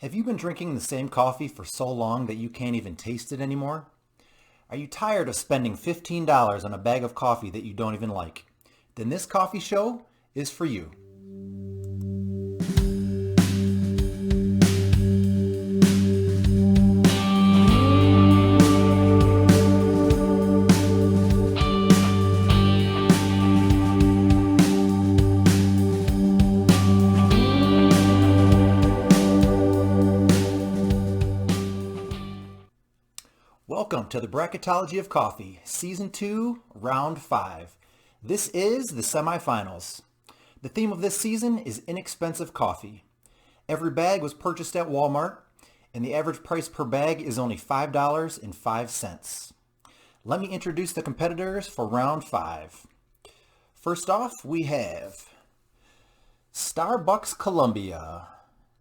Have you been drinking the same coffee for so long that you can't even taste it anymore? Are you tired of spending $15 on a bag of coffee that you don't even like? Then this coffee show is for you. Welcome to the Bracketology of Coffee, Season 2, Round 5. This is the semifinals. The theme of this season is inexpensive coffee. Every bag was purchased at Walmart, and the average price per bag is only $5.05. Let me introduce the competitors for Round 5. First off, we have Starbucks Colombia.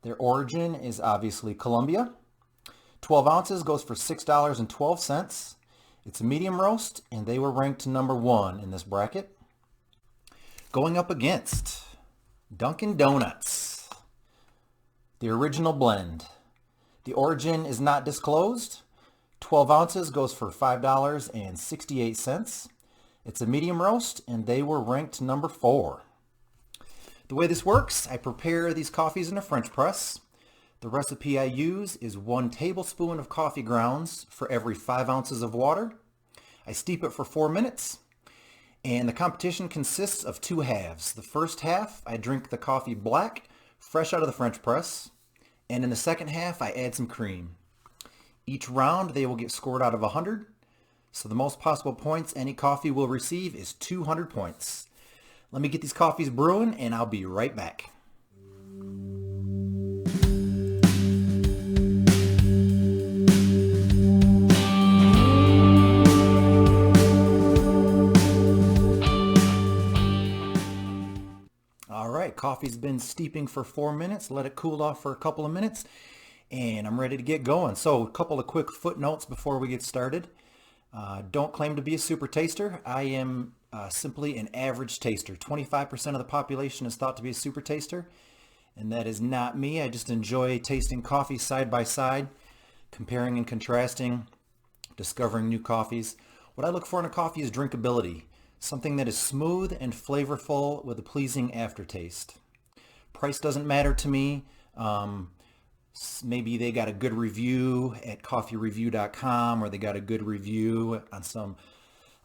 Their origin is obviously Colombia. 12 ounces goes for $6.12. It's a medium roast, and they were ranked number 1 in this bracket. Going up against Dunkin Donuts, the Original Blend. The origin is not disclosed. 12 ounces goes for $5.68. It's a medium roast, and they were ranked number 4. The way this works, I prepare these coffees in a French press. The recipe I use is 1 tablespoon of coffee grounds for every 5 ounces of water. I steep it for 4 minutes, and the competition consists of 2 halves. The first half, I drink the coffee black, fresh out of the French press, and in the second half, I add some cream. Each round, they will get scored out of 100, so the most possible points any coffee will receive is 200 points. Let me get these coffees brewing, and I'll be right back. Coffee's been steeping for 4 minutes. Let it cool off for a couple of minutes, and I'm ready to get going. So a couple of quick footnotes before we get started. Don't claim to be a super taster. I am simply an average taster. 25% of the population is thought to be a super taster, and that is not me. I just enjoy tasting coffee side by side, comparing and contrasting, discovering new coffees. What I look for in a coffee is drinkability. Something that is smooth and flavorful with a pleasing aftertaste. Price doesn't matter to me. Maybe they got a good review at coffeereview.com, or they got a good review on some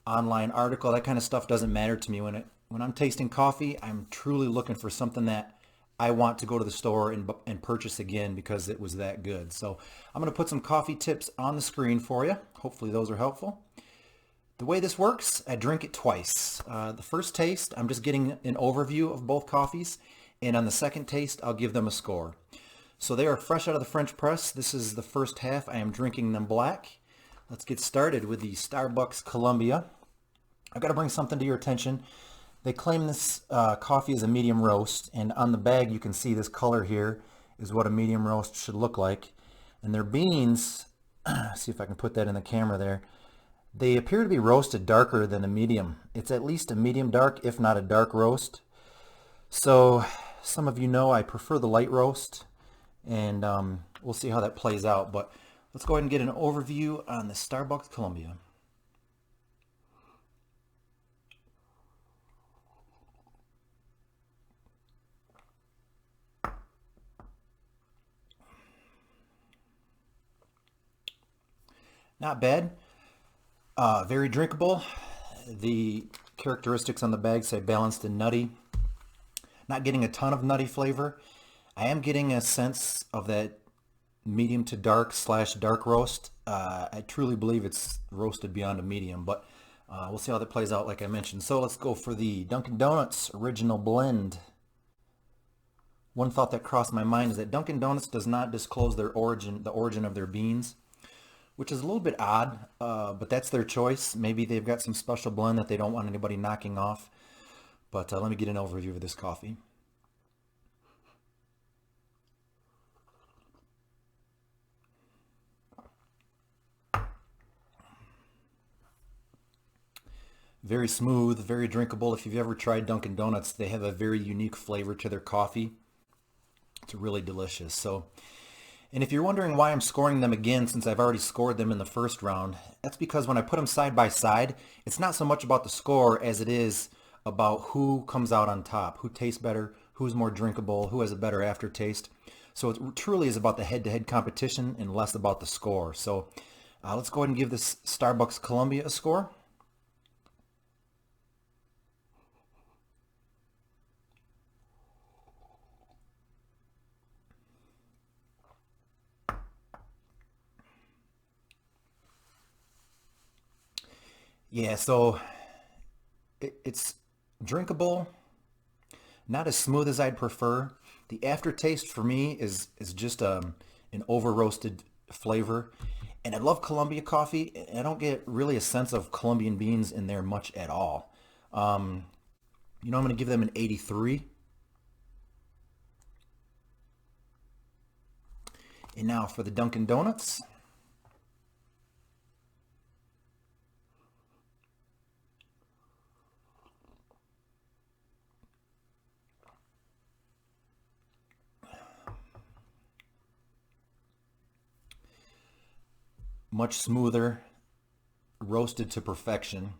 online article. That kind of stuff doesn't matter to me. When I'm tasting coffee, I'm truly looking for something that I want to go to the store and purchase again because it was that good. So I'm going to put some coffee tips on the screen for you. Hopefully those are helpful. The way this works, I drink it twice. The first taste, I'm just getting an overview of both coffees, and on the second taste, I'll give them a score. So they are fresh out of the French press. This is the first half. I am drinking them black. Let's get started with the Starbucks Colombia. I've got to bring something to your attention. They claim this coffee is a medium roast, and on the bag you can see this color here is what a medium roast should look like. And their beans, see if I can put that in the camera there, they appear to be roasted darker than a medium. It's at least a medium dark, if not a dark roast. So some of you know I prefer the light roast, and we'll see how that plays out. But let's go ahead and get an overview on the Starbucks Colombia. Not bad. Very drinkable. The characteristics on the bag say balanced and nutty. Not getting a ton of nutty flavor. I am getting a sense of that medium to dark / dark roast. I truly believe it's roasted beyond a medium, but we'll see how that plays out like I mentioned. So let's go for the Dunkin Donuts Original Blend. One thought that crossed my mind is that Dunkin Donuts does not disclose their origin, the origin of their beans, which is a little bit odd, but that's their choice. Maybe they've got some special blend that they don't want anybody knocking off. But let me get an overview of this coffee. Very smooth, very drinkable. If you've ever tried Dunkin Donuts, they have a very unique flavor to their coffee. It's really delicious. So And if you're wondering why I'm scoring them again since I've already scored them in the first round, that's because when I put them side by side, it's not so much about the score as it is about who comes out on top, who tastes better, who's more drinkable, who has a better aftertaste. So it truly is about the head-to-head competition and less about the score. So let's go ahead and give this Starbucks Colombia a score. Yeah, so it's drinkable, not as smooth as I'd prefer. The aftertaste for me is just an over roasted flavor. And I love Colombia coffee, and I don't get really a sense of Colombian beans in there much at all. I'm going to give them an 83. And now for the Dunkin' Donuts. Much smoother, roasted to perfection.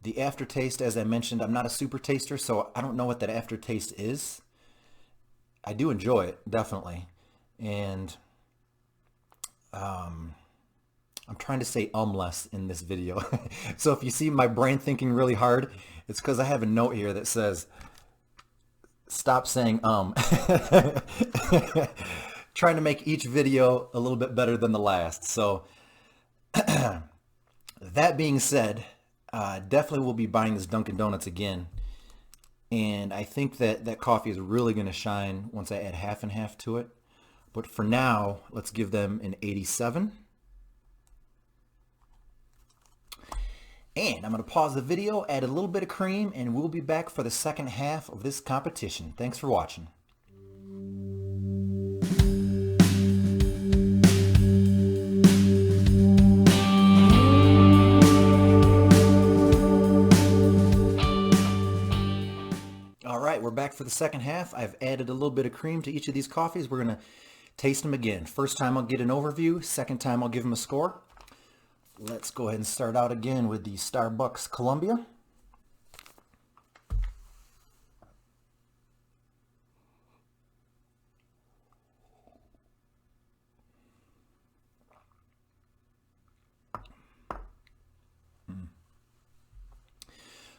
The aftertaste, as I mentioned, I'm not a super taster, so I don't know what that aftertaste is. I do enjoy it, definitely. And I'm trying to say less in this video. So if you see my brain thinking really hard, it's because I have a note here that says, stop saying Trying to make each video a little bit better than the last. So that being said, definitely will be buying this Dunkin' Donuts again. And I think that that coffee is really going to shine once I add half and half to it. But for now, let's give them an 87. And I'm going to pause the video, add a little bit of cream, and we'll be back for the second half of this competition. Thanks for watching. All right, we're back for the second half. I've added a little bit of cream to each of these coffees. We're going to taste them again. First time I'll get an overview. Second time I'll give them a score. Let's go ahead and start out again with the Starbucks Colombia.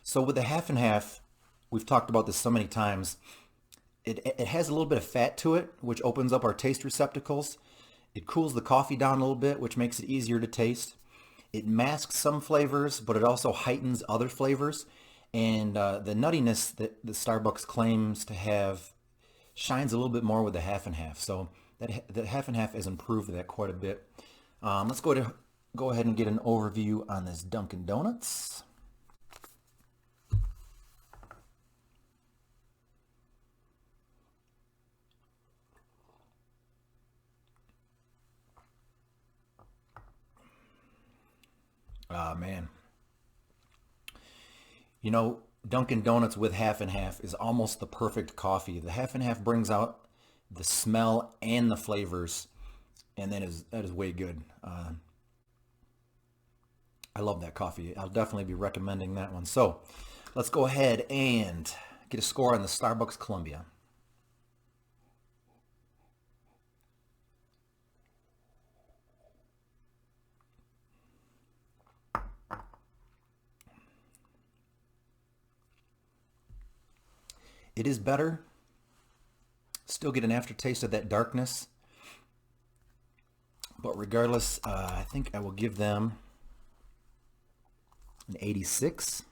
So with the half and half, we've talked about this so many times, it has a little bit of fat to it, which opens up our taste receptacles. It cools the coffee down a little bit, which makes it easier to taste. It masks some flavors, but it also heightens other flavors. And the nuttiness that the Starbucks claims to have shines a little bit more with the half and half. So the half and half has improved that quite a bit. Let's go ahead and get an overview on this Dunkin' Donuts. Man. You know, Dunkin' Donuts with half and half is almost the perfect coffee. The half and half brings out the smell and the flavors, and that is way good. I love that coffee. I'll definitely be recommending that one. So let's go ahead and get a score on the Starbucks Colombia. It is better. Still get an aftertaste of that darkness. But regardless, I think I will give them an 86.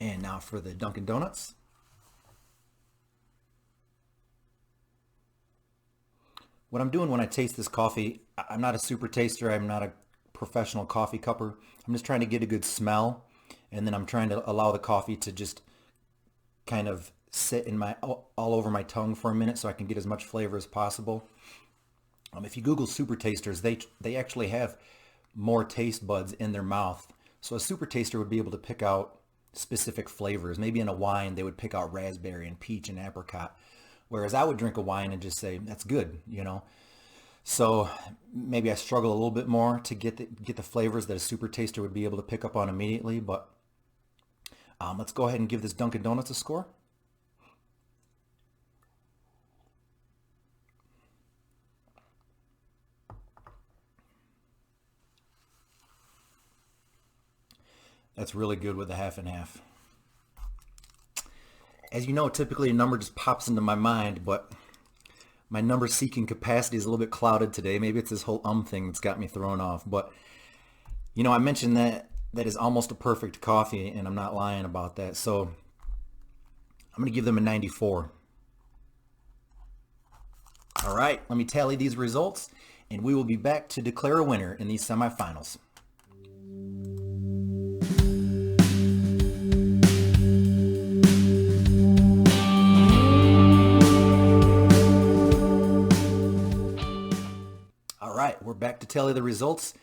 And now for the Dunkin' Donuts. What I'm doing when I taste this coffee, I'm not a super taster. I'm not a professional coffee cupper. I'm just trying to get a good smell. And then I'm trying to allow the coffee to just kind of sit in all over my tongue for a minute so I can get as much flavor as possible. If you Google super tasters, they actually have more taste buds in their mouth. So a super taster would be able to pick out specific flavors. Maybe in a wine, they would pick out raspberry and peach and apricot. Whereas I would drink a wine and just say, that's good, you know. So maybe I struggle a little bit more to get the flavors that a super taster would be able to pick up on immediately. But let's go ahead and give this Dunkin' Donuts a score. That's really good with a half and half. As you know, typically a number just pops into my mind, but my number seeking capacity is a little bit clouded today. Maybe it's this whole thing that's got me thrown off. But, you know, I mentioned that is almost a perfect coffee, and I'm not lying about that. So I'm going to give them a 94. All right, let me tally these results, and we will be back to declare a winner in these semifinals. We're back to tally the results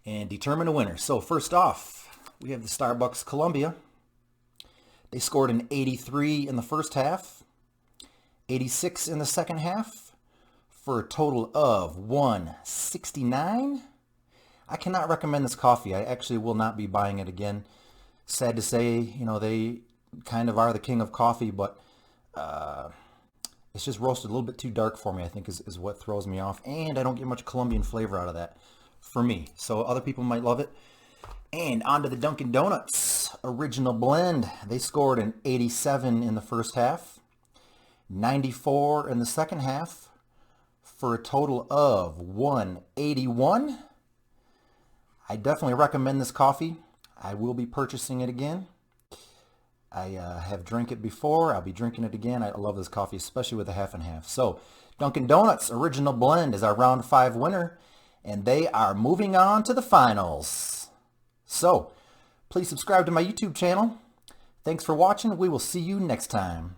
and determine a winner. So first off, we have the Starbucks Colombia. They scored an 83 in the first half, 86 in the second half, for a total of 169. I cannot recommend this coffee. I actually will not be buying it again. Sad to say, you know, they kind of are the king of coffee, but it's just roasted a little bit too dark for me, I think, is what throws me off. And I don't get much Colombian flavor out of that for me. So other people might love it. And on to the Dunkin Donuts Original Blend. They scored an 87 in the first half, 94 in the second half, for a total of 181. I definitely recommend this coffee. I will be purchasing it again. I have drank it before. I'll be drinking it again. I love this coffee, especially with a half and half. So Dunkin Donuts Original Blend is our round 5 winner, and they are moving on to the finals. So please subscribe to my YouTube channel. Thanks for watching. We will see you next time.